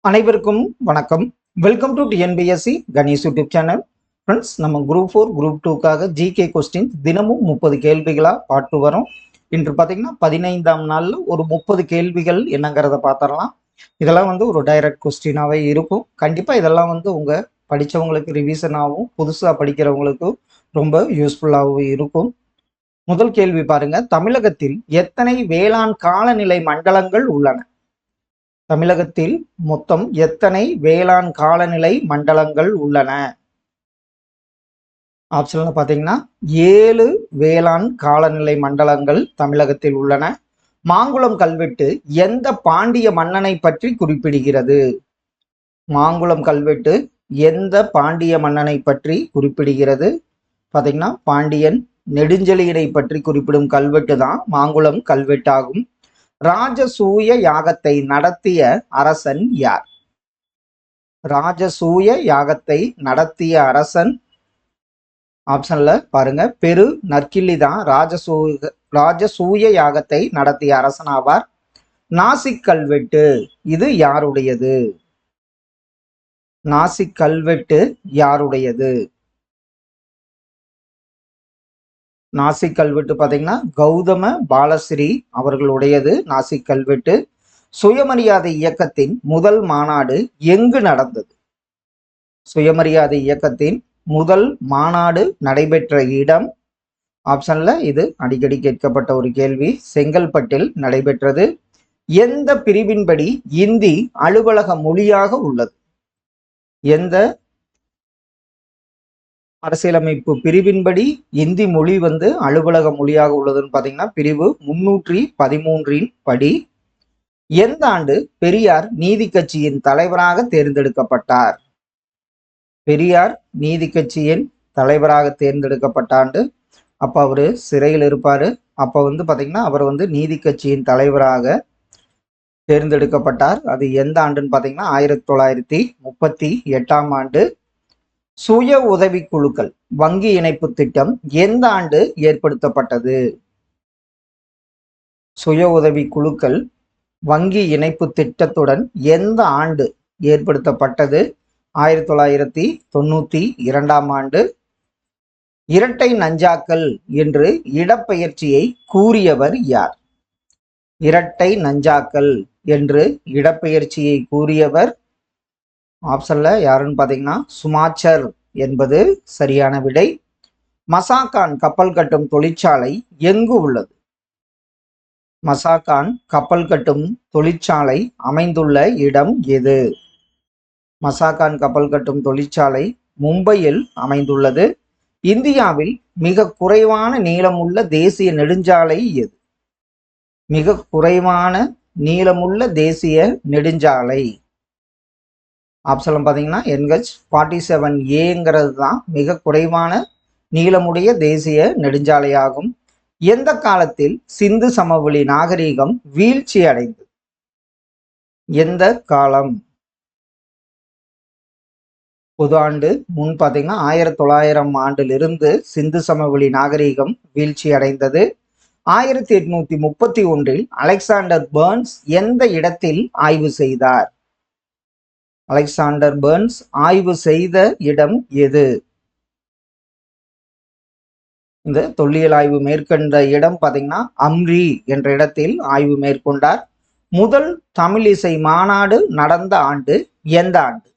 அனைவருக்கும் வணக்கம். Welcome to TNPSC Ganesh YouTube channel. Friends, நம்ம குரூப் 4 குரூப் 2க்காக ஜிகே கொஸ்டின் தினமும் 30 கேள்விகளாக பார்த்து வரோம். இன்று பார்த்தீங்கன்னா 15ஆம் நாளில் ஒரு 30 கேள்விகள் என்னங்கிறத பார்த்துடலாம். இதெல்லாம் ஒரு டைரக்ட் கொஸ்டினாகவே இருக்கும். கண்டிப்பாக இதெல்லாம் உங்கள் படித்தவங்களுக்கு ரிவிஷனாகவும் புதுசாக படிக்கிறவங்களுக்கும் ரொம்ப யூஸ்ஃபுல்லாகவும் இருக்கும். முதல் கேள்வி பாருங்க. தமிழகத்தில் எத்தனை வேளாண் காலநிலை மண்டலங்கள் உள்ளன? தமிழகத்தில் மொத்தம் எத்தனை வேளாண் காலநிலை மண்டலங்கள் உள்ளன? ஆப்ஷன்ல பாத்தீங்கன்னா 7 வேளாண் காலநிலை மண்டலங்கள் தமிழகத்தில் உள்ளன. மாங்குளம் கல்வெட்டு எந்த பாண்டிய மன்னனை பற்றி குறிப்பிடுகிறது? மாங்குளம் கல்வெட்டு எந்த பாண்டிய மன்னனை பற்றி குறிப்பிடுகிறது? பாத்தீங்கன்னா பாண்டியன் நெடுஞ்செழியனை பற்றி குறிப்பிடும் கல்வெட்டு தான் மாங்குளம் கல்வெட்டாகும். ராஜசூய யாகத்தை நடத்திய அரசன் யார்? ராஜசூய யாகத்தை நடத்திய அரசன் ஆப்ஷன்ல பாருங்க, பெரு நற்கிள்ளி தான் ராஜசூய யாகத்தை நடத்திய அரசன் ஆவார். நாசிக் கல்வெட்டு இது யாருடையது? நாசிக் கல்வெட்டு யாருடையது? நாசிக் கல்வெட்டு பார்த்தீங்கன்னா கௌதம பாலஸ்ரீ அவர்களுடையது நாசிக் கல்வெட்டு. சுயமரியாதை இயக்கத்தின் முதல் மாநாடு எங்கு நடந்தது? சுயமரியாதை இயக்கத்தின் முதல் மாநாடு நடைபெற்ற இடம் ஆப்ஷன்ல இது அடிக்கடி கேட்கப்பட்ட ஒரு கேள்வி. செங்கல்பட்டில் நடைபெற்றது. எந்த பிரிவின்படி இந்தி அலுவலக மொழியாக உள்ளது? எந்த அரசியலமைப்பு பிரிவின்படி இந்தி மொழி அலுவலக மொழியாக உள்ளதுன்னு பார்த்தீங்கன்னா பிரிவு 313 படி. எந்த ஆண்டு பெரியார் நீதி கட்சியின் தலைவராக தேர்ந்தெடுக்கப்பட்டார்? பெரியார் நீதி கட்சியின் தலைவராக தேர்ந்தெடுக்கப்பட்ட ஆண்டு, அப்ப அவரு சிறையில் இருப்பாரு. அப்ப பாத்தீங்கன்னா அவர் நீதி கட்சியின் தலைவராக தேர்ந்தெடுக்கப்பட்டார். அது எந்த ஆண்டுன்னு பாத்தீங்கன்னா 1938ஆம் ஆண்டு. சுய உதவி குழுக்கள் வங்கி இணைப்பு திட்டம் எந்த ஆண்டு ஏற்படுத்தப்பட்டது? சுய உதவி குழுக்கள் வங்கி இணைப்பு திட்டத்துடன் எந்த ஆண்டு ஏற்படுத்தப்பட்டது? 1992ஆம் ஆண்டு. இரட்டை நஞ்சாக்கள் என்று இடப்பெயர்ச்சியை கூறியவர் யார்? இரட்டை நஞ்சாக்கள் என்று இடப்பெயர்ச்சியை கூறியவர் ஆப்ஷன்ல யாருன்னு பாத்தீங்கன்னா சுமாச்சர் என்பது சரியான விடை. மசாக்கான் கப்பல் கட்டும் தொழிற்சாலை எங்கு உள்ளது? மசாக்கான் கப்பல் கட்டும் தொழிற்சாலை அமைந்துள்ள இடம் எது? மசாக்கான் கப்பல் கட்டும் தொழிற்சாலை மும்பையில் அமைந்துள்ளது. இந்தியாவில் மிக குறைவான நீளமுள்ள தேசிய நெடுஞ்சாலை எது? மிக குறைவான நீளமுள்ள தேசிய நெடுஞ்சாலை ஆப்ஷன் பார்த்தீங்கன்னா NH-47A தான் மிக குறைவான நீளமுடைய தேசிய நெடுஞ்சாலையாகும். எந்த காலத்தில் சிந்து சமவெளி நாகரீகம் வீழ்ச்சி அடைந்தது? எந்த காலம்? பொது ஆண்டு முன் பார்த்தீங்கன்னா 1900 ஆண்டிலிருந்து சிந்து சமவெளி நாகரீகம் வீழ்ச்சி அடைந்தது. 1831 அலெக்சாண்டர் பர்ன்ஸ் எந்த இடத்தில் ஆய்வு செய்தார்? அலெக்சாண்டர் பர்ன்ஸ் ஆய்வு செய்த இடம் எது? இந்த தொல்லியல் ஆய்வு மேற்கொண்ட இடம் பார்த்தீங்கன்னா அம்ரி என்ற இடத்தில் ஆய்வு மேற்கொண்டார். முதல் தமிழிசை மாநாடு நடந்த ஆண்டு எந்த ஆண்டு?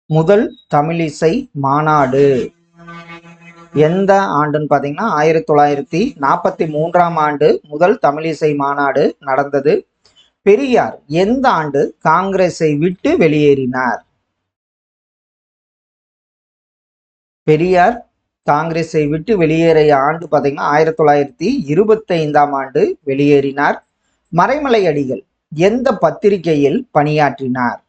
முதல் தமிழிசை மாநாடு எந்த ஆண்டுன்னு பார்த்தீங்கன்னா 1943ஆம் ஆண்டு முதல் தமிழிசை மாநாடு நடந்தது. பெரியார் எந்த ஆண்டு காங்கிரஸை விட்டு வெளியேறினார்? பெரியார் காங்கிரஸை விட்டு வெளியேறிய ஆண்டு பார்த்தீங்கன்னா 1925ஆம் ஆண்டு வெளியேறினார். மறைமலை அடிகள் எந்த பத்திரிகையில் பணியாற்றினார்?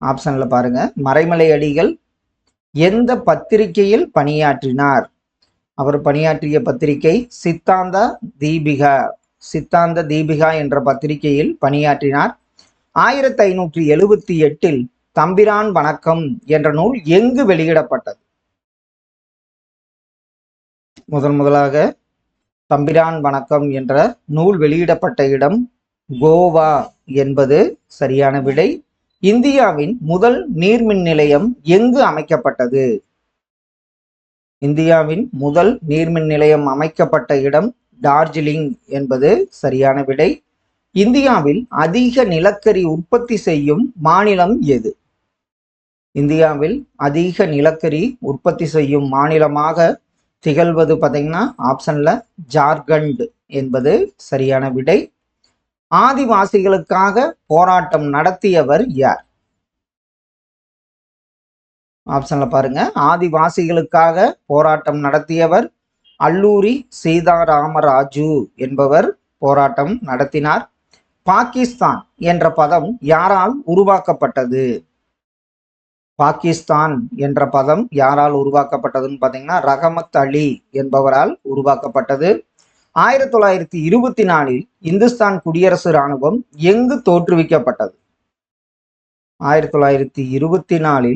ஆப்ஷன்ல பாருங்க, மறைமலை அடிகள் எந்த பத்திரிகையில் பணியாற்றினார்? அவர் பணியாற்றிய பத்திரிகை சித்தாந்த தீபிகா என்ற பத்திரிகையில் பணியாற்றினார். 1578 தம்பிரான் வணக்கம் என்ற நூல் எங்கு வெளியிடப்பட்டது? முதலாக தம்பிரான் வணக்கம் என்ற நூல் வெளியிடப்பட்ட இடம் கோவா என்பது சரியான விடை. இந்தியாவின் முதல் நீர்மின் நிலையம் எங்கு அமைக்கப்பட்டது? இந்தியாவின் முதல் நீர்மின் நிலையம் அமைக்கப்பட்ட இடம் டார்ஜிலிங் என்பது சரியான விடை. இந்தியாவில் அதிக நிலக்கரி உற்பத்தி செய்யும் மாநிலம் எது? இந்தியாவில் அதிக நிலக்கரி உற்பத்தி செய்யும் மாநிலமாக திகழ்வது பார்த்தீங்கன்னா ஆப்ஷன்ல ஜார்க்கண்ட் என்பது சரியான விடை. ஆதிவாசிகளுக்காக போராட்டம் நடத்தியவர் யார்? ஆப்ஷன்ல பாருங்க. ஆதிவாசிகளுக்காக போராட்டம் நடத்தியவர் அல்லூரி சீதாராமராஜு என்பவர் போராட்டம் நடத்தினார். பாகிஸ்தான் என்ற பதம் யாரால் உருவாக்கப்பட்டது? பாகிஸ்தான் என்ற பதம் யாரால் உருவாக்கப்பட்டதுன்னு பார்த்தீங்கன்னா ரஹமத் அலி என்பவரால் உருவாக்கப்பட்டது. 1924 இந்துஸ்தான் குடியரசு இராணுவம் எங்கு தோற்றுவிக்கப்பட்டது? 1924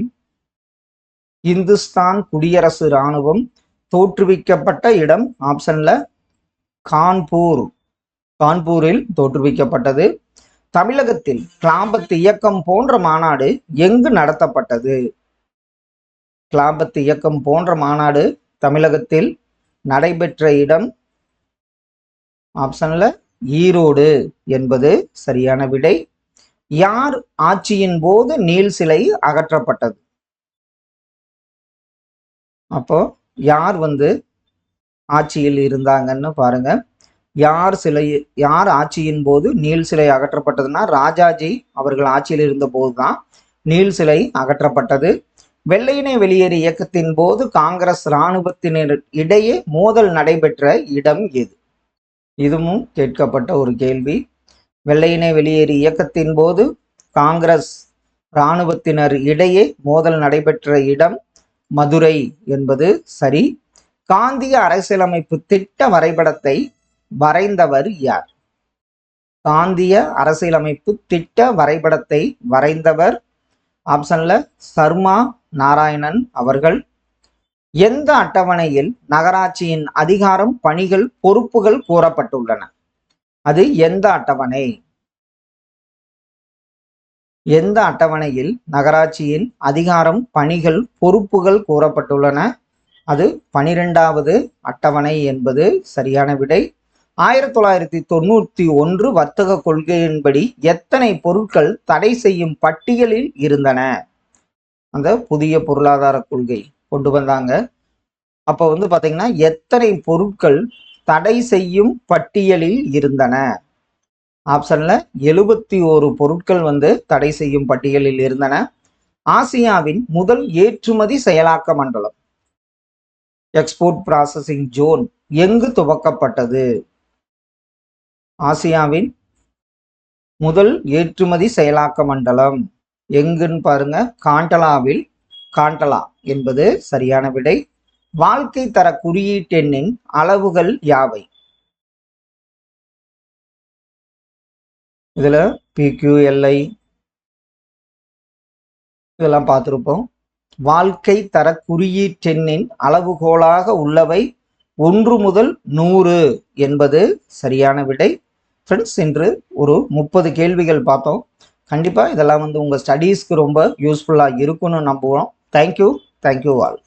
இந்துஸ்தான் குடியரசு இராணுவம் தோற்றுவிக்கப்பட்ட இடம் ஆப்ஷன்ல கான்பூரில் தோற்றுவிக்கப்பட்டது. தமிழகத்தில் கிளாபத் இயக்கம் போன்ற மாநாடு எங்கு நடத்தப்பட்டது? கிளாபத் இயக்கம் போன்ற மாநாடு தமிழகத்தில் நடைபெற்ற இடம் ஆப்ஷன்ல ஈரோடு என்பது சரியான விடை. யார் ஆட்சியின் போது நீல் சிலை அகற்றப்பட்டது? அப்போ யார் ஆட்சியில் இருந்தாங்கன்னு பாருங்க. யார் ஆட்சியின் போது நீல் சிலை அகற்றப்பட்டதுன்னா ராஜாஜி அவர்கள் ஆட்சியில் இருந்த போதுதான் நீல் சிலை அகற்றப்பட்டது. வெள்ளையனே வெளியேறு இயக்கத்தின் போது காங்கிரஸ் இராணுவத்தினர் இடையே மோதல் நடைபெற்ற இடம் எது? இதுவும் கேட்கப்பட்ட ஒரு கேள்வி. வெள்ளையனே வெளியேறு இயக்கத்தின் போது காங்கிரஸ் இராணுவத்தினர் இடையே மோதல் நடைபெற்ற இடம் மதுரை என்பது சரி. காந்திய அரசியலமைப்பு திட்ட வரைபடத்தை வரைந்தவர் யார்? காந்திய அரசியலமைப்பு திட்ட வரைபடத்தை வரைந்தவர் ஆப்ஷன்ல சர்மா நாராயணன் அவர்கள். எந்த அட்டவணையில் நகராட்சியின் அதிகாரம், பணிகள், பொறுப்புகள் கூறப்பட்டுள்ளன? அது எந்த அட்டவணை? எந்த அட்டவணையில் நகராட்சியின் அதிகாரம், பணிகள், பொறுப்புகள் கூறப்பட்டுள்ளன? அது 12வது அட்டவணை என்பது சரியான விடை. 1991 வர்த்தக கொள்கையின்படி எத்தனை பொருட்கள் தடை செய்யும் பட்டியலில் இருந்தன? அந்த புதிய பொருளாதார கொள்கை கொண்டு வந்தாங்க. அப்போ பாத்தீங்கன்னா எத்தனை பொருட்கள் தடை செய்யும் பட்டியலில் இருந்தன? ஆப்ஷன்ல 71 பொருட்கள் தடை செய்யும் பட்டியலில் இருந்தன. ஆசியாவின் முதல் ஏற்றுமதி செயலாக்க மண்டலம் எக்ஸ்போர்ட் ப்ராசஸிங் ஜோன் எங்கு துவக்கப்பட்டது? ஆசியாவின் முதல் ஏற்றுமதி செயலாக்க மண்டலம் எங்குன்னு பாருங்க. காண்டலா என்பது சரியான விடை. வாழ்க்கை தர குறியீட்டெண்ணின் அளவுகள் யாவை? இதுல PQLI இதெல்லாம் பார்த்திருப்போம். வாழ்க்கை தர குறியீட்டெண்ணின் அளவுகோலாக உள்ளவை 1 முதல் 100 என்பது சரியான விடை. ஃப்ரெண்ட்ஸ், இன்று ஒரு 30 கேள்விகள் பார்த்தோம். கண்டிப்பாக இதெல்லாம் உங்கள் ஸ்டடீஸ்க்கு ரொம்ப யூஸ்ஃபுல்லாக இருக்குன்னு நம்புவோம். Thank you all.